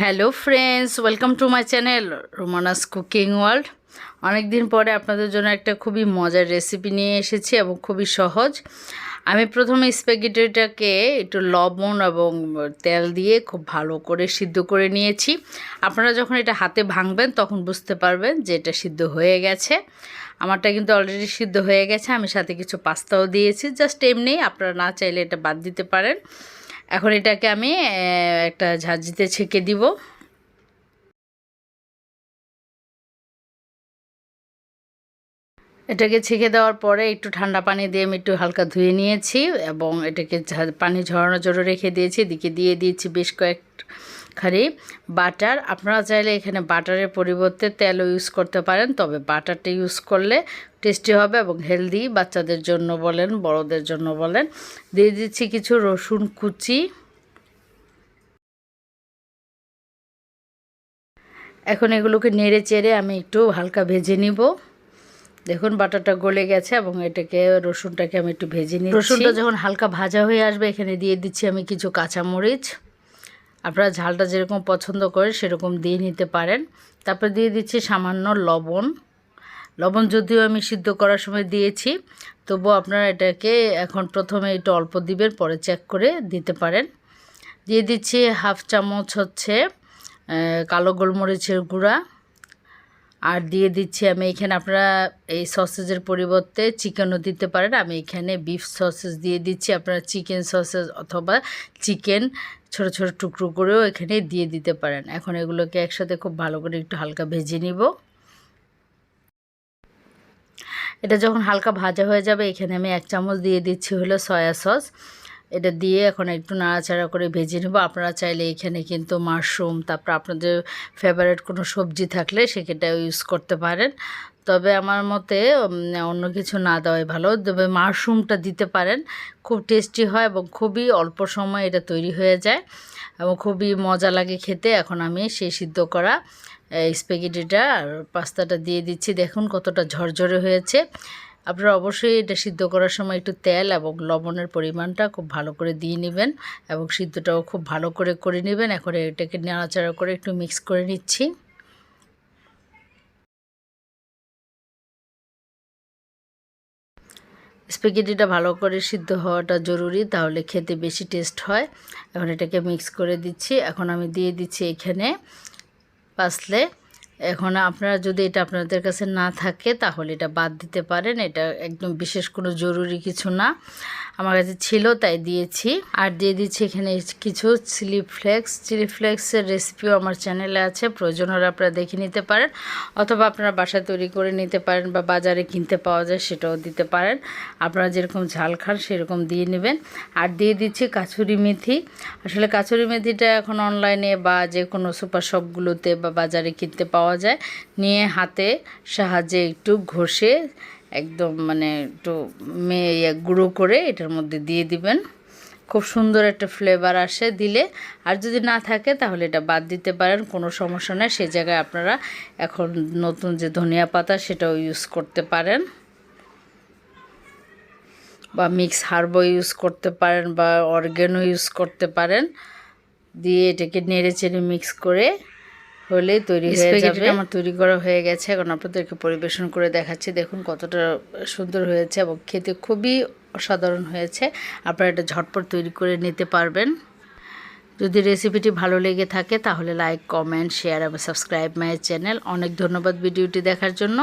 Hello friends, welcome to my channel রোমানাস cooking world. অনেক দিন পরে আপনাদের জন্য একটা খুবই মজার রেসিপি নিয়ে এসেছি এবং খুবই সহজ। আমি প্রথমে স্প্যাগেটিটাকে একটু লবণ এবং তেল দিয়ে খুব ভালো করে সিদ্ধ করে নিয়েছি। আপনারা যখন এটা হাতে ভাঙবেন তখন বুঝতে পারবেন যে এটা সিদ্ধ হয়ে গেছে। আমারটা কিন্তু অলরেডি সিদ্ধ হয়ে গেছে। আমি সাথে কিছু পাস্তাও দিয়েছি, জাস্ট এমনি, আপনারা না চাইলে এটা বাদ দিতে পারেন। এখন এটাকে আমি একটা ঝাঁঝরিতে ছেঁকে দিব। এটাকে ছেঁকে দেওয়ার পরে একটু ঠান্ডা পানি দিয়ে আমি একটু হালকা ধুয়ে নিয়েছি এবং এটাকে পানি ঝরানোর জন্য রেখে দিয়েছি। এদিকে দিয়ে দিয়েছি বেশ কয়েকখানি বাটার। আপনারা চাইলে এখানে বাটারের পরিবর্তে তেলও ইউজ করতে পারেন, তবে বাটারটা ইউজ করলে টেস্টি হবে এবং হেলদি, বাচ্চাদের জন্য বলেন বড়দের জন্য বলেন। দিয়ে দিচ্ছি কিছু রসুন কুচি। এখন এগুলোকে নেড়ে চেড়ে আমি একটু হালকা ভেজে নিব। দেখুন বাটারটা গলে গেছে এবং এটাকে রসুনটাকে আমি একটু ভেজে নিই। রসুনটা যখন হালকা ভাজা হয়ে আসবে এখানে দিয়ে দিচ্ছি আমি কিছু কাঁচামরিচ। আপনারা ঝালটা যেরকম পছন্দ করেন সেরকম দিয়ে নিতে পারেন। তারপর দিয়ে দিচ্ছি সামান্য লবণ। লবণ যদিও আমি সিদ্ধ করার সময় দিয়েছি, তবুও আপনারা এটাকে এখন প্রথমে একটু অল্প দিবেন, পরে চেক করে দিতে পারেন। দিয়ে দিচ্ছি হাফ চামচ কালো গোলমরিচের গুঁড়া। আর দিয়ে দিচ্ছি আমি এখানে, আপনারা এই সসেজের পরিবর্তে চিকেনও দিতে পারেন। আমি এখানে বিফ সসেজ দিয়ে দিচ্ছি। আপনারা চিকেন সসেজ অথবা চিকেন ছোট ছোট টুকরো করেও এখানে দিয়ে দিতে পারেন। এখন এগুলোকে একসাথে খুব ভালো করে একটু হালকা ভেজে নিব। এটা যখন হালকা ভাজা হয়ে যাবে এখানে আমি 1 চামচ দিয়ে দিচ্ছি সয়া সস। এটা দিয়ে এখন একটু নাড়াচাড়া করে ভেজে নেব। আপনারা চাইলে এখানে কিন্তু মাশরুম, তারপর আপনাদের ফেভারিট কোনো সবজি থাকলে সেটাও ইউজ করতে পারেন। তবে আমার মতে অন্য কিছু না দেওয়াই ভালো, তবে মাশরুমটা দিতে পারেন। খুব টেস্টি হয় এবং খুবই অল্প সময় এটা তৈরি হয়ে যায় এবং খুবই মজা লাগে খেতে। এখন আমি সেই সিদ্ধ করা স্প্যাগেটিটা আর পাস্তাটা দিয়ে দিচ্ছি। দেখুন কতটা ঝরঝরে হয়েছে। আপনারা অবশ্যই এটা সিদ্ধ করার সময় একটু তেল এবং লবণের পরিমাণটা খুব ভালো করে দিয়ে নেবেন এবং সিদ্ধটাও খুব ভালো করে করে নেবেন। এখন এটাকে নাড়াচাড়া করে একটু মিক্স করে নিচ্ছি। স্প্যাগেটিটা ভালো করে সিদ্ধ হওয়াটা জরুরি, তাহলে খেতে বেশি টেস্ট হয়। এখন এটাকে মিক্স করে দিচ্ছি। এখন আমি দিয়ে দিচ্ছি এখানে পার্সলে। এখন আপনারা যদি এটা আপনাদের কাছে না থাকে তাহলে এটা বাদ দিতে পারেন, এটা একদম বিশেষ কোনো জরুরি কিছু না। আমার কাছে ছিল তাই দিয়েছি। আর দিয়ে দিচ্ছি এখানে কিছু চিলি ফ্লেক্সের রেসিপিও আমার চ্যানেলে আছে, প্রয়োজন হলে আপনারা দেখে নিতে পারেন, অথবা আপনারা বাসায় তৈরি করে নিতে পারেন বা বাজারে কিনতে পাওয়া যায় সেটাও দিতে পারেন। আপনারা যেরকম ঝাল খান সেরকম দিয়ে নেবেন। আর দিয়ে দিচ্ছি কাসুরি মেথি। আসলে কাসুরি মেথিটা এখন অনলাইনে বা যে কোনো সুপার শপগুলোতে বা বাজারে কিনতে পাওয়া যায়। নিয়ে হাতে সাহায্যে একটু ঘষে একদম একটু গুঁড়ো করে এটার মধ্যে দিয়ে দিবেন। খুব সুন্দর একটা ফ্লেভার আসে দিলে। আর যদি না থাকে তাহলে এটা বাদ দিতে পারেন, কোনো সমস্যা নেই। সে জায়গায় আপনারা এখন নতুন যে ধনিয়া পাতা সেটাও ইউজ করতে পারেন, বা মিক্স হার্বও ইউজ করতে পারেন, বা অর্গ্যানো ইউজ করতে পারেন। দিয়ে এটাকে নেড়ে চেড়ে মিক্স করে হলে তৈরি হয়ে যাবে। আমার তৈরি করা হয়ে গেছে। এখন আপনাদেরকে পরিবেশন করে দেখাচ্ছি। দেখুন কতটা সুন্দর হয়েছে এবং খেতে খুবই অসাধারণ হয়েছে। আপনারা এটা ঝটপট তৈরি করে নিতে পারবেন। যদি রেসিপিটি ভালো লেগে থাকে তাহলে লাইক, কমেন্ট, শেয়ার এবং সাবস্ক্রাইব মাই চ্যানেল। অনেক ধন্যবাদ ভিডিওটি দেখার জন্য।